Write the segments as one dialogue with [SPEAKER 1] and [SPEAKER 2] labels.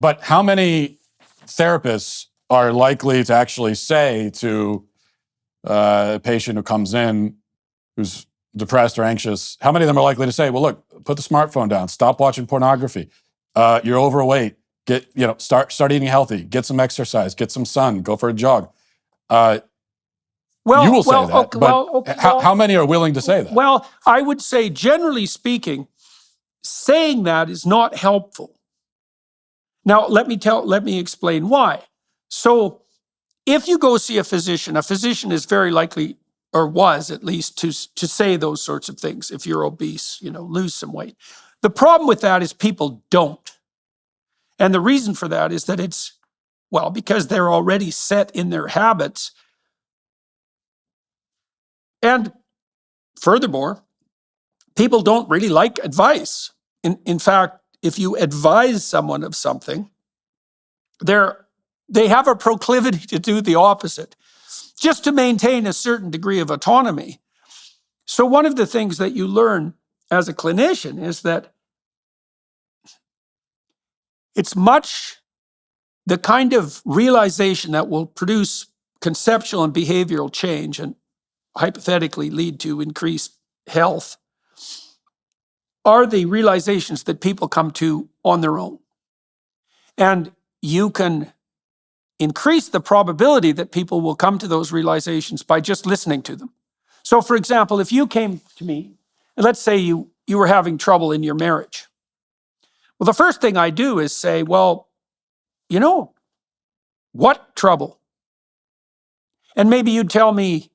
[SPEAKER 1] But how many therapists are likely to actually say to a patient who comes in who's depressed or anxious, how many of them are likely to say, well, look, put the smartphone down, stop watching pornography, you're overweight, start eating healthy, get some exercise, get some sun, go for a jog. You will say that, but how many are willing to say that?
[SPEAKER 2] Well, I would say, generally speaking, saying that is not helpful. Now, let me explain why. So, if you go see a physician is very likely, or was at least, to say those sorts of things. If you're obese, lose some weight. The problem with that is people don't. And the reason for that is that because they're already set in their habits. And furthermore, people don't really like advice. In fact, if you advise someone of something, they have a proclivity to do the opposite, just to maintain a certain degree of autonomy. So one of the things that you learn as a clinician is that it's much the kind of realization that will produce conceptual and behavioral change and hypothetically lead to increased health are the realizations that people come to on their own. And you can increase the probability that people will come to those realizations by just listening to them. So, for example, if you came to me, and let's say you were having trouble in your marriage. Well, the first thing I do is say, well, what trouble? And maybe you'd tell me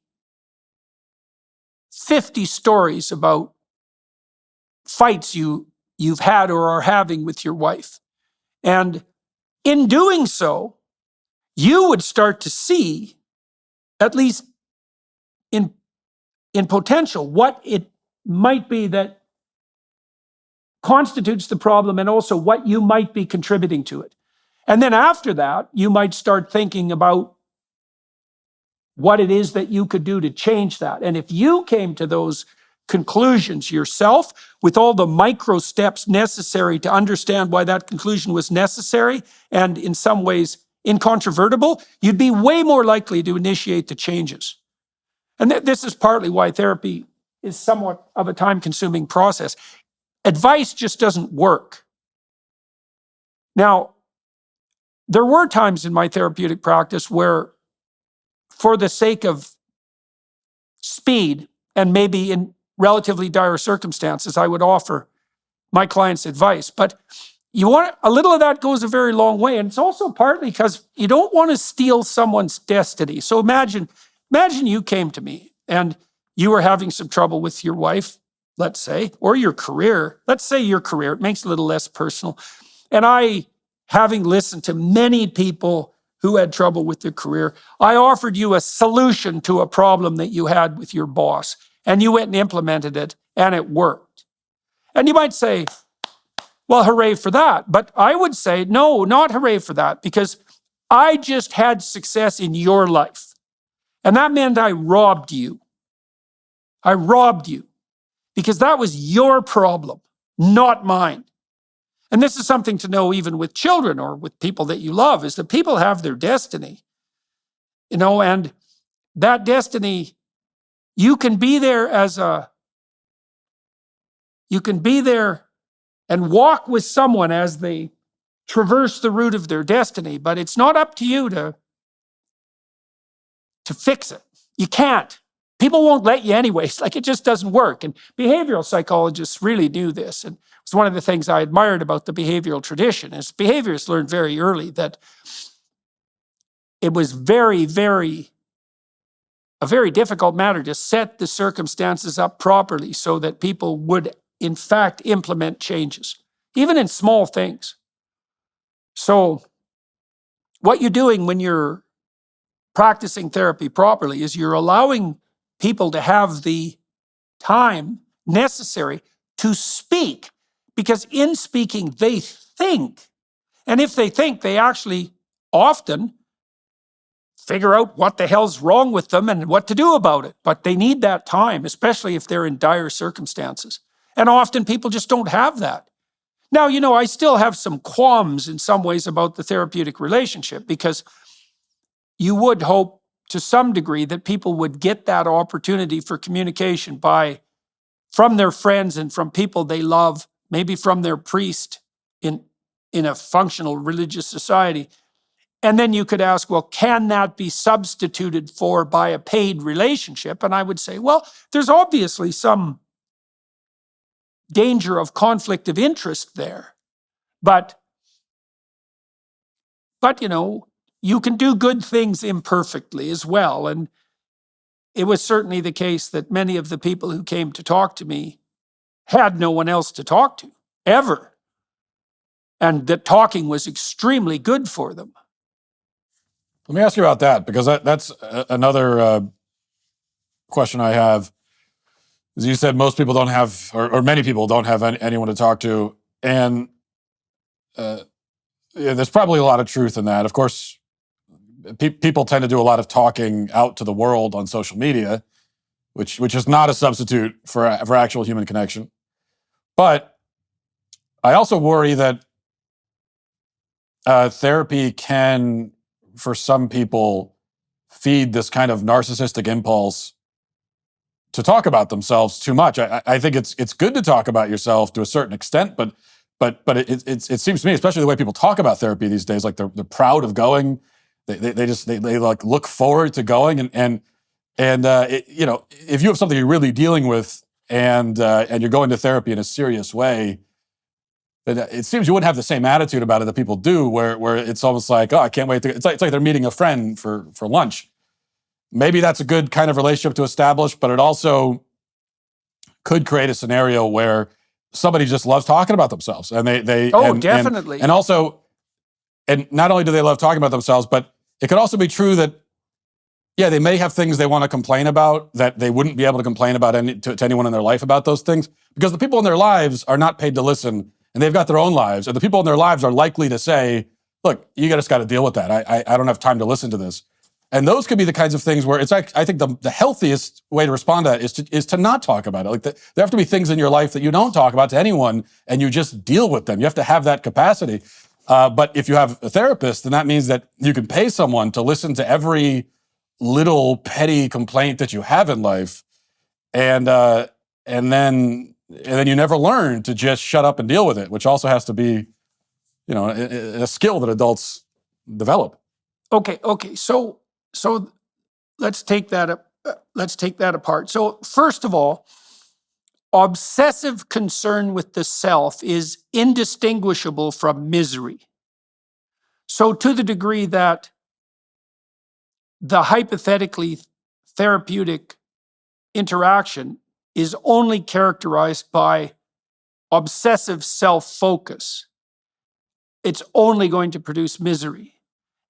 [SPEAKER 2] 50 stories about fights you've had or are having with your wife. And in doing so, you would start to see, at least in potential, what it might be that constitutes the problem and also what you might be contributing to it. And then after that, you might start thinking about what it is that you could do to change that. And if you came to those conclusions yourself, with all the micro steps necessary to understand why that conclusion was necessary and in some ways incontrovertible, you'd be way more likely to initiate the changes. And this is partly why therapy is somewhat of a time-consuming process. Advice just doesn't work. Now, there were times in my therapeutic practice where, for the sake of speed and maybe in relatively dire circumstances, I would offer my clients advice. But a little of that goes a very long way. And it's also partly because you don't want to steal someone's destiny. So imagine you came to me and you were having some trouble with your wife, let's say, or your career. Let's say your career. It makes it a little less personal. And I, having listened to many people who had trouble with their career, I offered you a solution to a problem that you had with your boss. And you went and implemented it, and it worked. And you might say, well, hooray for that. But I would say, no, not hooray for that, because I just had success in your life. And that meant I robbed you. I robbed you because that was your problem, not mine. And this is something to know even with children or with people that you love, is that people have their destiny, and that destiny, you can be there and walk with someone as they traverse the route of their destiny, but it's not up to you to fix it. You can't. People won't let you anyways. It just doesn't work. And behavioral psychologists really do this. And it's one of the things I admired about the behavioral tradition is behaviorists learned very early that it was very, very a very difficult matter to set the circumstances up properly so that people would, in fact, implement changes, even in small things. So what you're doing when you're practicing therapy properly is you're allowing people to have the time necessary to speak, because in speaking, they think. And if they think, they actually often figure out what the hell's wrong with them and what to do about it. But they need that time, especially if they're in dire circumstances. And often people just don't have that. Now, I still have some qualms in some ways about the therapeutic relationship, because you would hope to some degree that people would get that opportunity for communication from their friends and from people they love, maybe from their priest in a functional religious society. And then you could ask, well, can that be substituted for by a paid relationship? And I would say, well, there's obviously some danger of conflict of interest there. But you can do good things imperfectly as well. And it was certainly the case that many of the people who came to talk to me had no one else to talk to, ever. And that talking was extremely good for them.
[SPEAKER 1] Let me ask you about that, because that's another question I have. As you said, most people don't have, or many people don't have anyone to talk to. And there's probably a lot of truth in that. Of course, people tend to do a lot of talking out to the world on social media, which is not a substitute for actual human connection. But I also worry that therapy can, for some people, feed this kind of narcissistic impulse to talk about themselves too much. I think it's good to talk about yourself to a certain extent, but it seems to me, especially the way people talk about therapy these days, like they're proud of going. They like look forward to going, and if you have something you're really dealing with and you're going to therapy in a serious way, then it seems you wouldn't have the same attitude about it that people do, where it's almost like, oh, I can't wait to. It's like they're meeting a friend for lunch. Maybe that's a good kind of relationship to establish, but it also could create a scenario where somebody just loves talking about themselves, and
[SPEAKER 2] definitely.
[SPEAKER 1] And not only do they love talking about themselves, but it could also be true that, yeah, they may have things they want to complain about that they wouldn't be able to complain about to anyone in their life about those things, because the people in their lives are not paid to listen, and they've got their own lives, and the people in their lives are likely to say, look, you just got to deal with that. I don't have time to listen to this. And those could be the kinds of things where it's like, I think the healthiest way to respond to that is to not talk about it. Like there have to be things in your life that you don't talk about to anyone, and you just deal with them. You have to have that capacity. But if you have a therapist, then that means that you can pay someone to listen to every little petty complaint that you have in life, and then you never learn to just shut up and deal with it, which also has to be, a skill that adults develop.
[SPEAKER 2] Okay. So let's take that apart. So first of all, obsessive concern with the self is indistinguishable from misery. So to the degree that the hypothetically therapeutic interaction is only characterized by obsessive self-focus, it's only going to produce misery,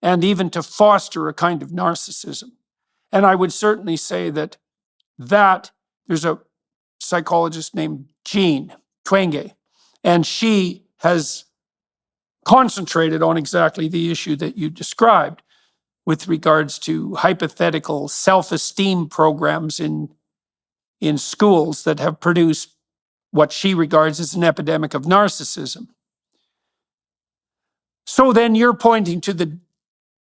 [SPEAKER 2] and even to foster a kind of narcissism. And I would certainly say that there's a psychologist named Jean Twenge, and she has concentrated on exactly the issue that you described with regards to hypothetical self-esteem programs in schools that have produced what she regards as an epidemic of narcissism. So then you're pointing to the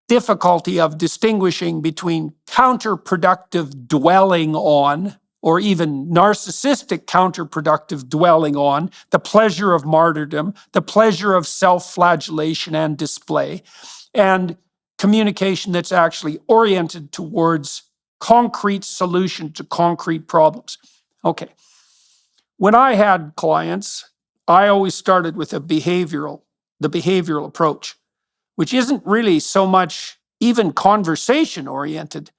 [SPEAKER 2] difficulty of distinguishing between counterproductive dwelling on, or even narcissistic counterproductive dwelling on, the pleasure of martyrdom, the pleasure of self-flagellation and display, and communication that's actually oriented towards concrete solution to concrete problems. Okay. When I had clients, I always started with the behavioral approach, which isn't really so much even conversation oriented.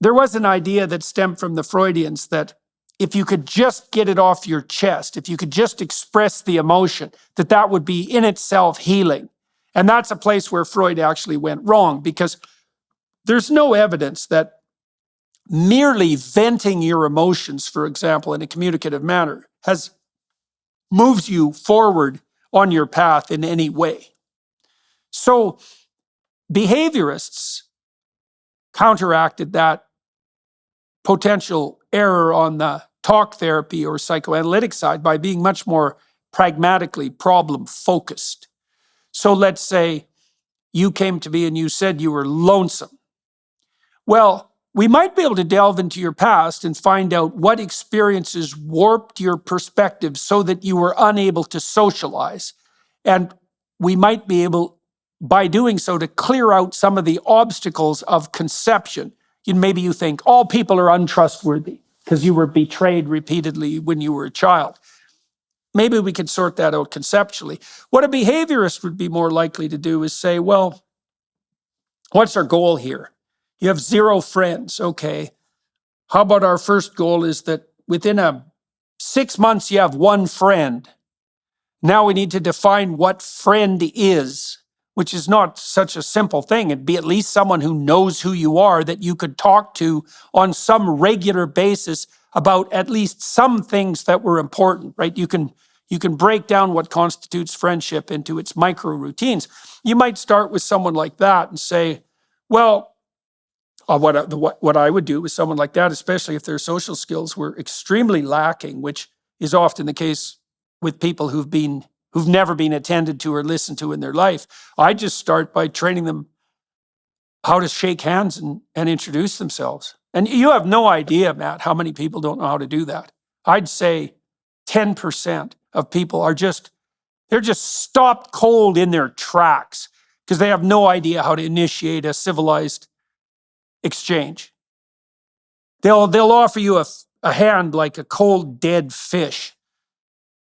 [SPEAKER 2] There was an idea that stemmed from the Freudians that if you could just get it off your chest, if you could just express the emotion, that would be in itself healing. And that's a place where Freud actually went wrong, because there's no evidence that merely venting your emotions, for example, in a communicative manner, moves you forward on your path in any way. So behaviorists counteracted that potential error on the talk therapy or psychoanalytic side by being much more pragmatically problem focused. So let's say you came to me and you said you were lonesome. Well, we might be able to delve into your past and find out what experiences warped your perspective so that you were unable to socialize. And we might be able, by doing so, to clear out some of the obstacles of conception. Maybe you think all people are untrustworthy because you were betrayed repeatedly when you were a child. Maybe we could sort that out conceptually. What a behaviorist would be more likely to do is say, well, what's our goal here? You have 0 friends. Okay. How about our first goal is that within 6 months you have 1 friend. Now we need to define what friend is, which is not such a simple thing. It'd be at least someone who knows who you are that you could talk to on some regular basis about at least some things that were important, right? You can break down what constitutes friendship into its micro routines. You might start with someone like that and say, well, what I would do with someone like that, especially if their social skills were extremely lacking, which is often the case with people who've never been attended to or listened to in their life, I just start by training them how to shake hands and introduce themselves. And you have no idea, Matt, how many people don't know how to do that. I'd say 10% of people they're just stopped cold in their tracks because they have no idea how to initiate a civilized exchange. They'll offer you a hand like a cold, dead fish.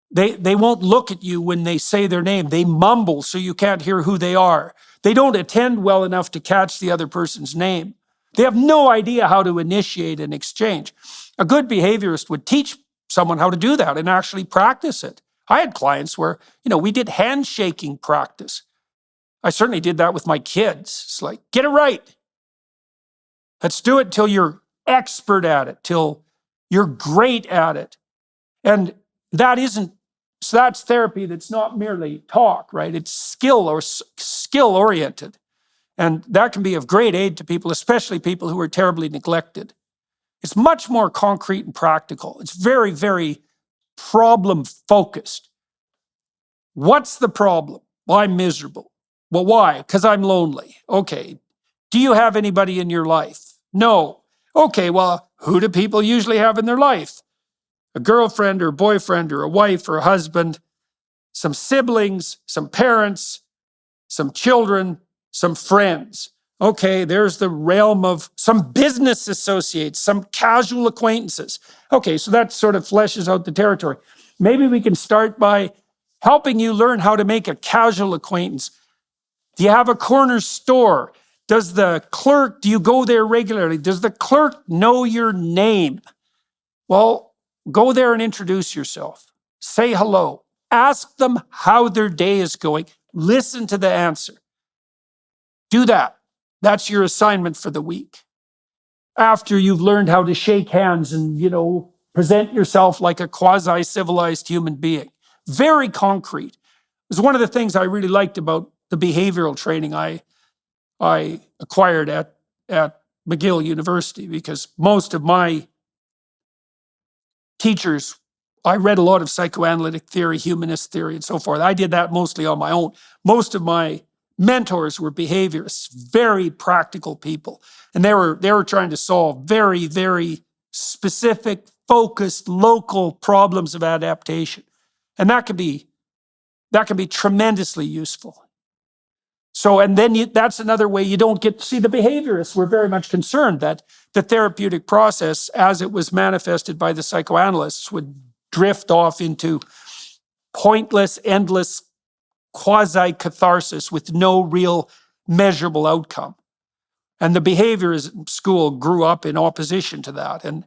[SPEAKER 2] They won't look at you when they say their name. They mumble so you can't hear who they are. They don't attend well enough to catch the other person's name. They have no idea how to initiate an exchange. A good behaviorist would teach someone how to do that and actually practice it. I had clients where, we did handshaking practice. I certainly did that with my kids. It's like, get it right. Let's do it till you're expert at it, till you're great at it. And that's therapy that's not merely talk, right? It's skill oriented. And that can be of great aid to people, especially people who are terribly neglected. It's much more concrete and practical. It's very, very problem focused. What's the problem? Well, I'm miserable. Well, why? Because I'm lonely. Okay. Do you have anybody in your life? No. Okay, well, who do people usually have in their life? A girlfriend or a boyfriend or a wife or a husband, some siblings, some parents, some children, some friends. Okay, there's the realm of some business associates, some casual acquaintances. Okay, so that sort of fleshes out the territory. Maybe we can start by helping you learn how to make a casual acquaintance. Do you have a corner store? Do you go there regularly? Does the clerk know your name? Well, go there and introduce yourself. Say hello. Ask them how their day is going. Listen to the answer. Do that. That's your assignment for the week. After you've learned how to shake hands and, present yourself like a quasi-civilized human being. Very concrete. It was one of the things I really liked about the behavioral training I acquired at McGill University, because most of my teachers, I read a lot of psychoanalytic theory, humanist theory, and so forth. I did that mostly on my own. Most of my mentors were behaviorists, very practical people. And they were trying to solve very, very specific, focused, local problems of adaptation. And that can be tremendously useful. So, and then that's another way you don't get to see the behaviorists. We're very much concerned that the therapeutic process, as it was manifested by the psychoanalysts, would drift off into pointless, endless quasi-catharsis with no real measurable outcome. And the behaviorism school grew up in opposition to that. And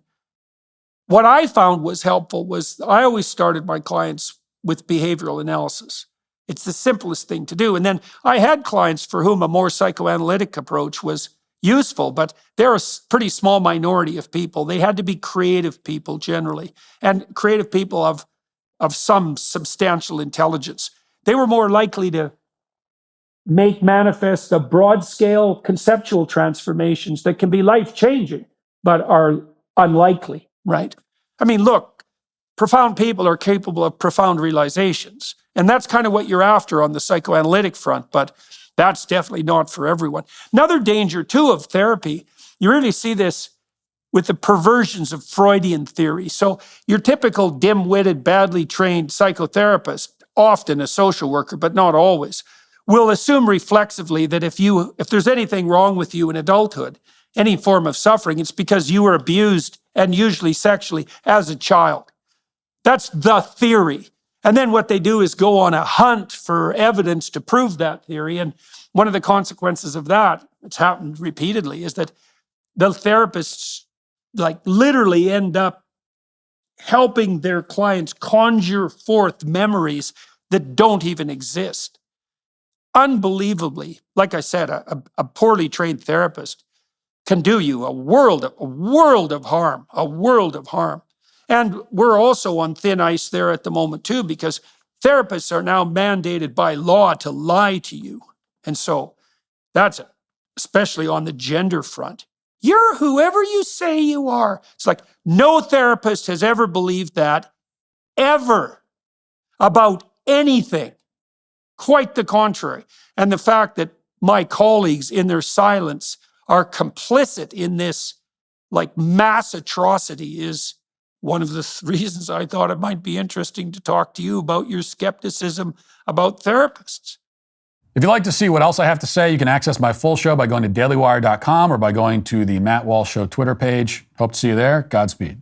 [SPEAKER 2] what I found was helpful was I always started my clients with behavioral analysis. It's the simplest thing to do. And then I had clients for whom a more psychoanalytic approach was useful, but they're a pretty small minority of people. They had to be creative people generally, and creative people of some substantial intelligence. They were more likely to make manifest the broad-scale conceptual transformations that can be life-changing, but are unlikely, right? I mean, look, profound people are capable of profound realizations. And that's kind of what you're after on the psychoanalytic front, but that's definitely not for everyone. Another danger, too, of therapy, you really see this with the perversions of Freudian theory. So your typical dim-witted, badly trained psychotherapist, often a social worker, but not always, will assume reflexively that if there's anything wrong with you in adulthood, any form of suffering, it's because you were abused, and usually sexually, as a child. That's the theory. And then what they do is go on a hunt for evidence to prove that theory. And one of the consequences of that, it's happened repeatedly, is that the therapists literally end up helping their clients conjure forth memories that don't even exist. Unbelievably, like I said, a poorly trained therapist can do you a world of harm. And we're also on thin ice there at the moment too, because therapists are now mandated by law to lie to you. And so that's especially on the gender front. You're whoever you say you are. It's like no therapist has ever believed that, ever, about anything. Quite the contrary. And the fact that my colleagues in their silence are complicit in this mass atrocity is one of the reasons I thought it might be interesting to talk to you about your skepticism about therapists.
[SPEAKER 1] If you'd like to see what else I have to say, you can access my full show by going to dailywire.com or by going to the Matt Walsh Show Twitter page. Hope to see you there. Godspeed.